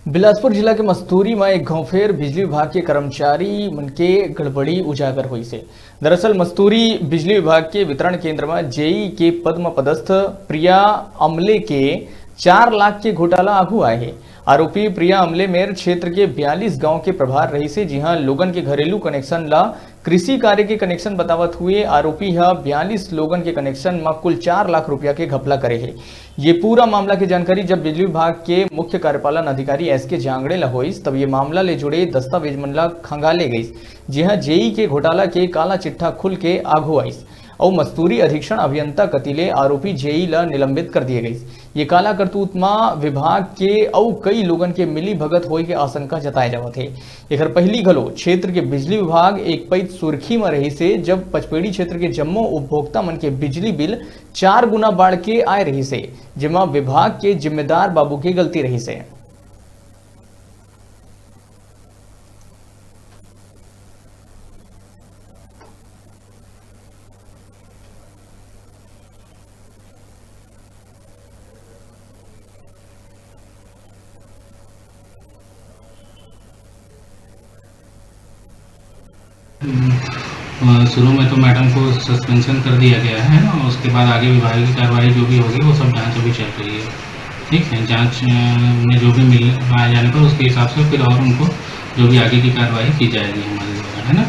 बिलासपुर जिला के मस्तूरी में एक गांव फेर बिजली विभाग के कर्मचारी मन के गड़बड़ी उजागर हुई से। दरअसल मस्तूरी बिजली विभाग के वितरण केंद्र में जेई के पद में पदस्थ प्रिया अमले के 4 लाख के घोटाला आगू आए हैं। आरोपी प्रिया अमले मेर क्षेत्र के 42 गांव के प्रभार रही से, जहां लोगन के घरेलू कनेक्शन ला कृषि कार्य के कनेक्शन बतावत हुए आरोपी यह 42 लोगन के कनेक्शन में कुल 4 लाख रुपया के घपला करे है। ये पूरा मामला की जानकारी जब बिजली विभाग के मुख्य कार्यपालन अधिकारी एसके जांगड़े ला होइस, तब ये मामला ले जुड़े दस्तावेज मन ला खंगाले गई, जहां जेई के घोटाला के काला चिट्ठा खुल के आगू आइस और मस्तूरी अधीक्षण अभियंता कतिले आरोपी जेई ला निलंबित कर दिए गई। ये काला करतूत में विभाग के और कई लोगन के मिली भगत होए के आशंका जताए जावत है। एक पहली घलो क्षेत्र के बिजली विभाग एक पैत सुर्खी में रही से, जब पचपेड़ी क्षेत्र के जम्मो उपभोक्ता मन के बिजली बिल 4 गुना बढ़ के आए रही से, जिमा विभाग के जिम्मेदार बाबू की गलती रही से। शुरू में तो मैडम को सस्पेंशन कर दिया गया है ना, उसके बाद आगे विभागीय कार्रवाई जो भी होगी वो सब जांच अभी चल रही है। ठीक है, जांच में जो भी मिल आ जाने पर उसके हिसाब से फिर और उनको जो भी आगे की कार्रवाई की जाएगी हमारे द्वारा, है ना।